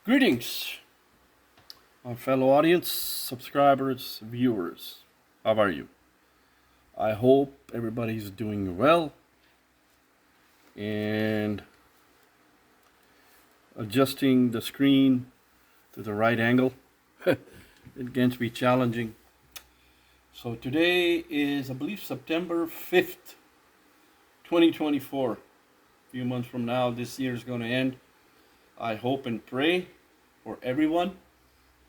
Greetings, my fellow audience, subscribers, viewers. How are you? I hope everybody's doing well and adjusting the screen to the right angle. It can be challenging. So today is, I believe, September 5th, 2024. A few months from now, this year is going to end. I hope and pray for everyone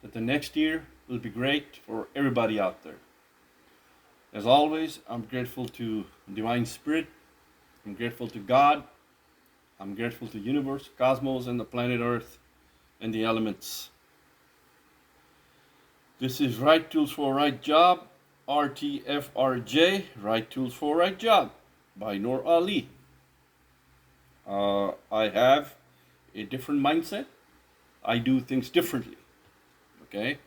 that the next year will be great for everybody out there. As always, I'm grateful to Divine Spirit. I'm grateful to God. I'm grateful to universe, cosmos, and the planet Earth, and the elements. This is Right Tools for Right Job, RTFRJ, Right Tools for Right Job, by Noor Ali. I have a different mindset. I do things differently. Okay?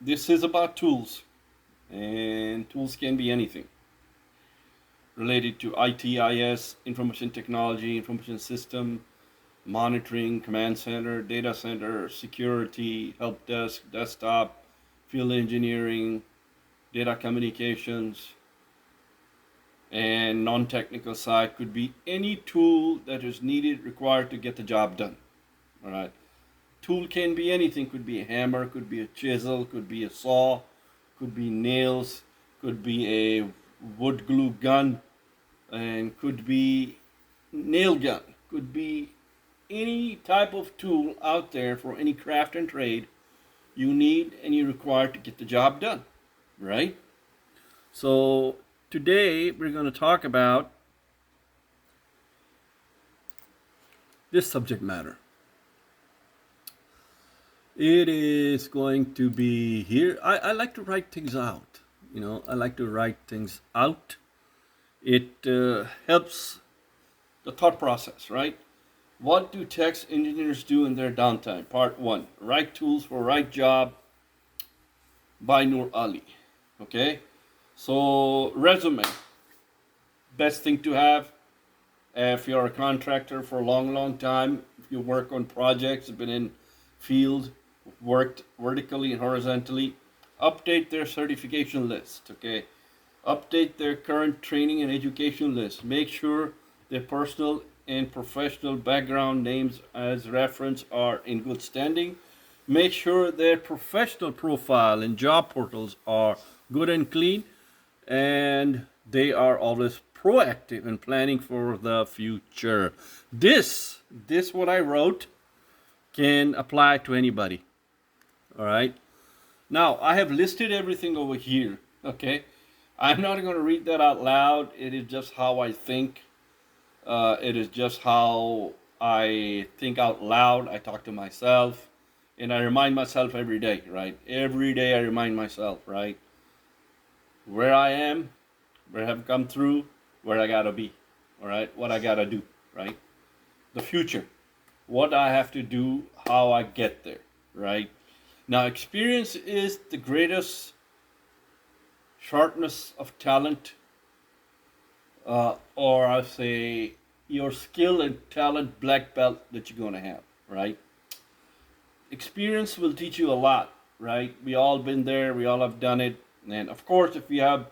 This is about tools, and tools can be anything related to ITIS, information technology, information system, monitoring, command center, data center, security, help desk, desktop, field engineering, data communications, and non-technical side could be any tool that is needed, required to get the job done. All right. Tool can be anything. Could be a hammer, could be a chisel, could be a saw, could be nails, could be a wood glue gun, and could be nail gun. Could be any type of tool out there for any craft and trade you need and you require to get the job done, right? So today we're going to talk about this subject matter. It is going to be here. I like to write things out. I like to write things out. It helps the thought process, right? What do tech engineers do in their downtime? Part 1, Right Tools for Right Job by Noor Ali. Okay? So, resume. Best thing to have if you're a contractor for a long time, if you work on projects, been in field, worked vertically and horizontally, update their certification list, okay? Update their current training and education list. Make sure their personal and professional background names as reference are in good standing. Make sure their professional profile and job portals are good and clean, and they are always proactive in planning for the future. This what I wrote can apply to anybody. All right. Now, I have listed everything over here. Okay. I'm not going to read that out loud. It is just how I think. It is just how I think out loud. I talk to myself, and I remind myself every day, right? Every day I remind myself, right? Where I am, where I have come through, where I got to be, all right? What I got to do, right? The future, what I have to do, how I get there, right? Now, experience is the greatest sharpness of talent, or I say your skill and talent black belt that you're going to have, right? Experience will teach you a lot, right? We all been there, we all have done it. And of course, if you have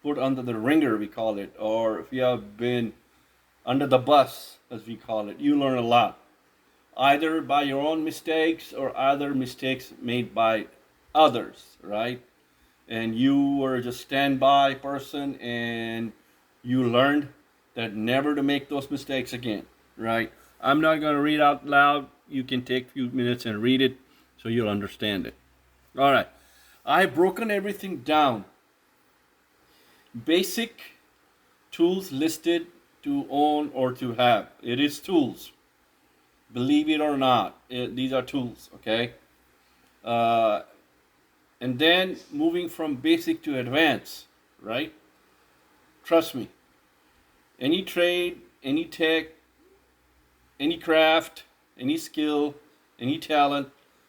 put under the ringer, we call it, or if you have been under the bus, as we call it, you learn a lot. Either by your own mistakes or other mistakes made by others, right? And you were just standby person and you learned that never to make those mistakes again, right? I'm not going to read out loud. You can take a few minutes and read it so you'll understand it. All right. I've broken everything down. Basic tools listed to own or to have. It is tools. Believe it or not, these are tools, okay? And then moving from basic to advanced, right? Trust me. Any trade, any tech, any craft, any skill, any talent,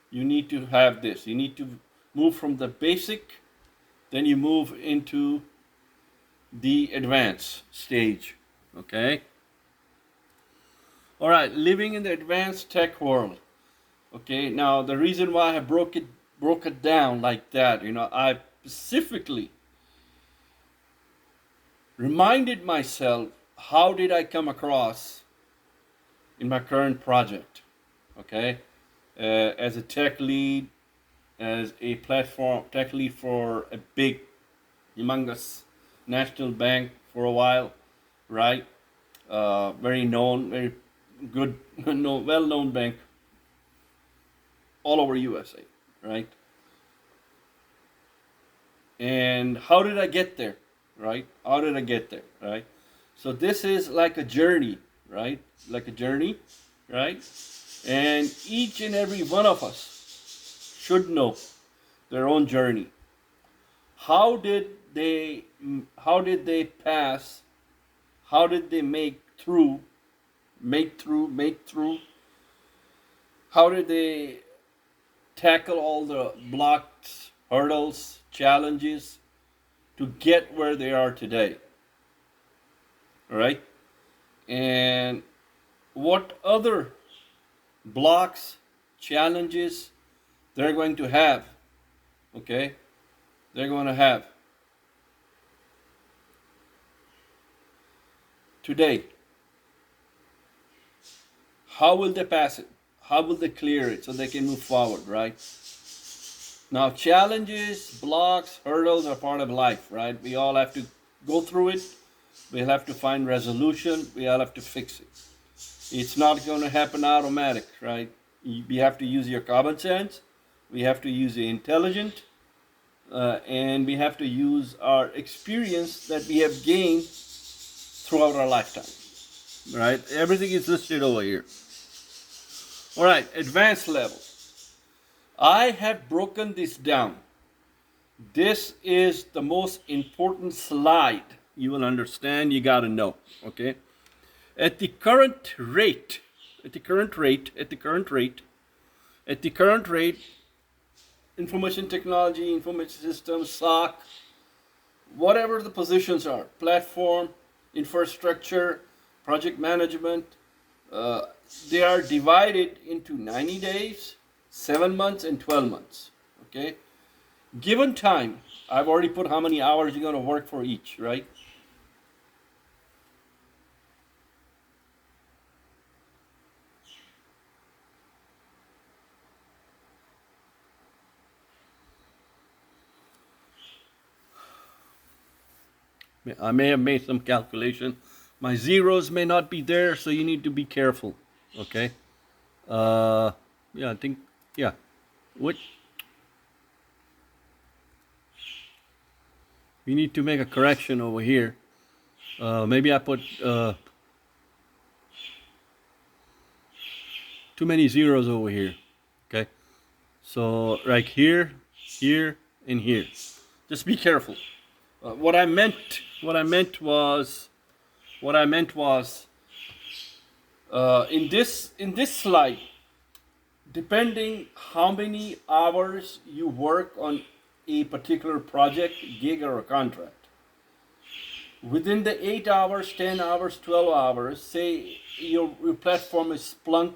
you need to have this. You need to move from the basic, then you move into the advanced stage, okay? All right, living in the advanced tech world. Okay, now the reason why I broke it down like that, I specifically reminded myself, how did I come across in my current project? Okay, as a tech lead, as a platform tech lead for a big, humongous national bank for a while, right? Very known, very good, well-known bank all over USA, right? And how did I get there, right? How did I get there, right? So this is like a journey, right? Like a journey, right? And each and every one of us should know their own journey. How did they pass? How did they make through? How did they tackle all the blocks, hurdles, challenges to get where they are today? All right? And what other blocks, challenges they're going to have? Okay? They're going to have today. How will they pass it? How will they clear it so they can move forward, right? Now, challenges, blocks, hurdles are part of life, right? We all have to go through it. We'll have to find resolution. We all have to fix it. It's not going to happen automatic, right? We have to use your common sense. We have to use the intelligent. And we have to use our experience that we have gained throughout our lifetime, right? Everything is listed over here. All right, advanced level. I have broken this down. This is the most important slide. You will understand, you got to know, okay? At the current rate, information technology, information systems, SOC, whatever the positions are, platform, infrastructure, project management, they are divided into 90 days, 7 months, and 12 months, okay? Given time, I've already put how many hours you're going to work for each, right? I may have made some calculation. My zeros may not be there, so you need to be careful, okay? Yeah, I think, yeah. What? We need to make a correction over here. Maybe I put too many zeros over here, okay? So right here, here, and here. Just be careful. What I meant was in this slide, depending how many hours you work on a particular project, gig, or a contract, within the 8 hours, 10 hours, 12 hours, say your platform is Splunk,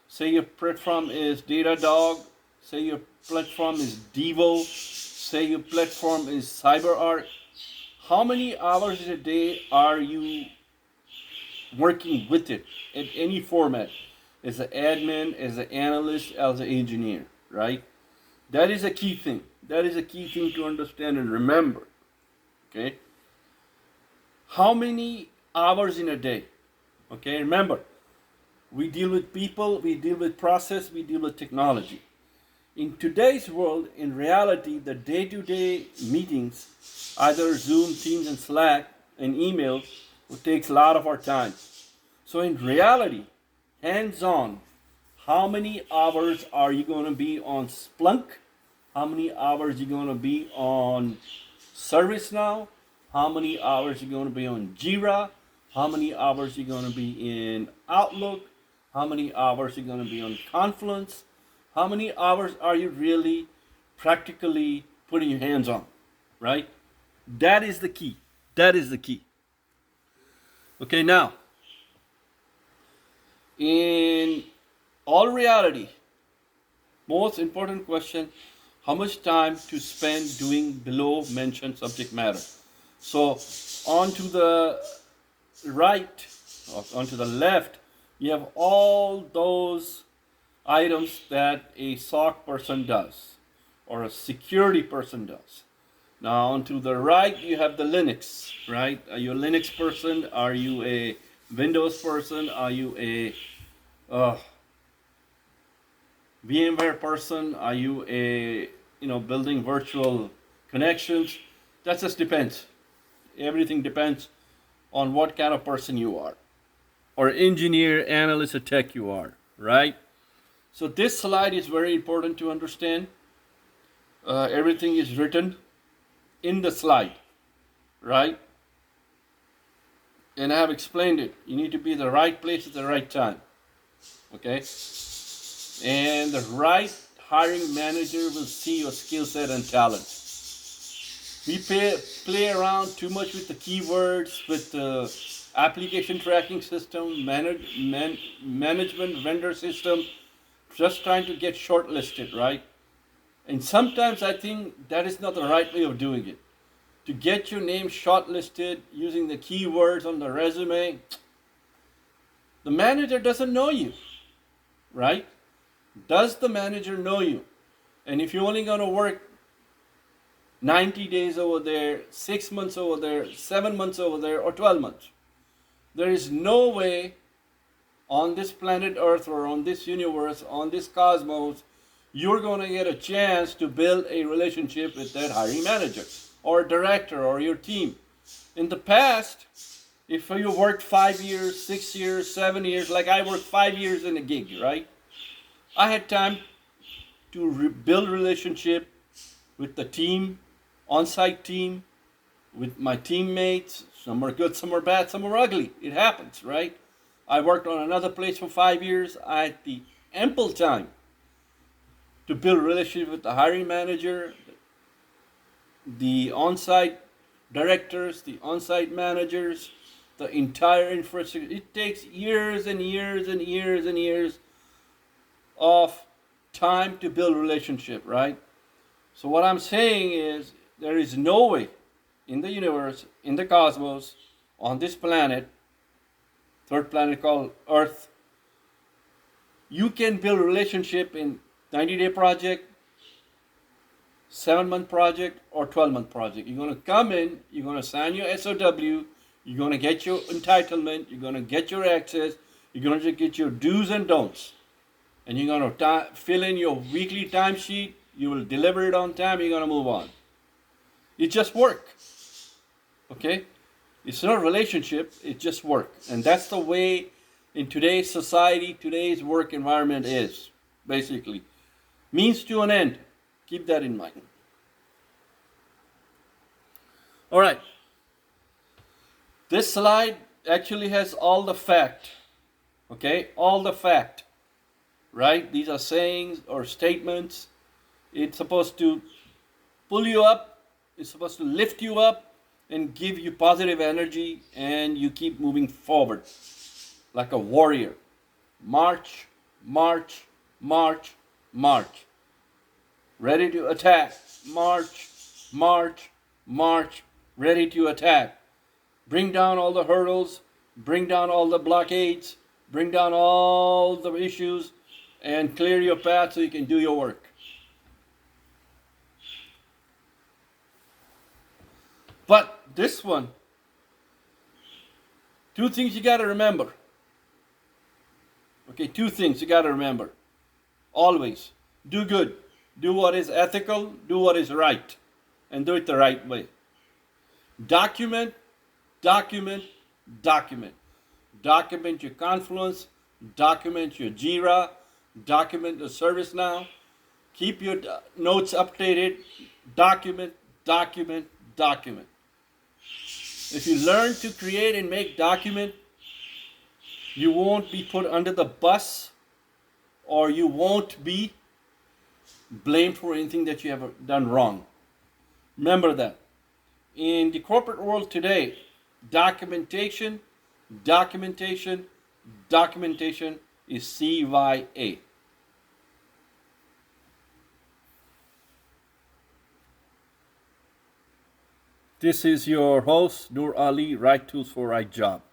say your platform is Datadog, say your platform is Devo, say your platform is CyberArk, how many hours in a day are you working with it in any format? As an admin, as an analyst, as an engineer, right? That is a key thing. That is a key thing to understand and remember, okay? How many hours in a day? Okay, remember, we deal with people, we deal with process, we deal with technology. In today's world, in reality, the day-to-day meetings, either Zoom, Teams, and Slack, and email, it takes a lot of our time. So in reality, hands-on, how many hours are you going to be on Splunk? How many hours are you going to be on ServiceNow? How many hours are you going to be on Jira? How many hours are you going to be in Outlook? How many hours are you going to be on Confluence? How many hours are you really practically putting your hands on, right? That is the key. That is the key. Okay, now, In all reality, most important question, how much time to spend doing below mentioned subject matter? So onto the right, or onto the left, you have all those items that a SOC person does or a security person does. Now onto the right, you have the Linux, right? Are you a Linux person? Are you a Windows person? Are you a VMware person? Are you a, building virtual connections? That just depends. Everything depends on what kind of person you are, or engineer, analyst, or tech you are, right? So this slide is very important to understand. Everything is written in the slide, right? And I have explained it. You need to be in the right place at the right time, okay? And the right hiring manager will see your skill set and talent. We play around too much with the keywords, with the application tracking system, management vendor system, just trying to get shortlisted, right? And sometimes I think that is not the right way of doing it. To get your name shortlisted using the keywords on the resume, the manager doesn't know you, right? Does the manager know you? And if you're only going to work 90 days over there, 6 months over there, 7 months over there, or 12 months, there is no way on this planet Earth or on this universe, on this cosmos, you're going to get a chance to build a relationship with that hiring manager or director or your team. In the past, if you worked 5 years, 6 years, 7 years, like I worked 5 years in a gig, right? I had time to build relationship with the team, on-site team, with my teammates. Some are good, some are bad, some are ugly. It happens, right? I worked on another place for 5 years. I had the ample time to build a relationship with the hiring manager, the on-site directors, the on-site managers, the entire infrastructure. It takes years and years and years and years of time to build a relationship, right? So what I'm saying is there is no way in the universe, in the cosmos, on this planet, third planet called Earth, you can build a relationship in 90-day project, 7-month project, or 12-month project. You're going to come in, you're going to sign your SOW, you're going to get your entitlement, you're going to get your access, you're going to get your do's and don'ts. And you're going to fill in your weekly timesheet, you will deliver it on time, you're going to move on. It just work. Okay? It's not a relationship, it's just work. And that's the way in today's society, today's work environment is, basically. Means to an end. Keep that in mind. All right. This slide actually has all the fact. Okay? All the fact. Right? These are sayings or statements. It's supposed to pull you up. It's supposed to lift you up and give you positive energy, and you keep moving forward like a warrior. March, march, march, march. Ready to attack. March, march, march. Ready to attack. Bring down all the hurdles. Bring down all the blockades. Bring down all the issues and clear your path so you can do your work. But this one, two things you got to remember. Okay, two things you got to remember. Always do good. Do what is ethical. Do what is right. And do it the right way. Document, document, document. Document your Confluence. Document your Jira. Document your ServiceNow. Keep your notes updated. Document, document, document. If you learn to create and make document, you won't be put under the bus, or you won't be blamed for anything that you have done wrong. Remember that. In the corporate world today, documentation, documentation, documentation is CYA. This is your host, Noor Ali, Right Tools for Right Job.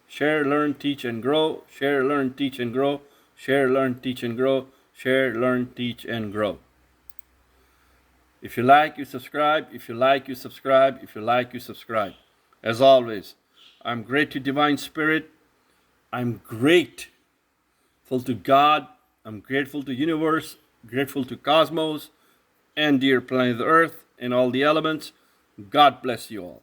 Share, learn, teach, and grow. Share, learn, teach, and grow. Share, learn, teach, and grow. Share, learn, teach, and grow. If you like, you subscribe. If you like, you subscribe. If you like, you subscribe. As always, I'm grateful to Divine Spirit. I'm grateful to God. I'm grateful to universe, grateful to cosmos, and dear planet Earth and all the elements. God bless you all.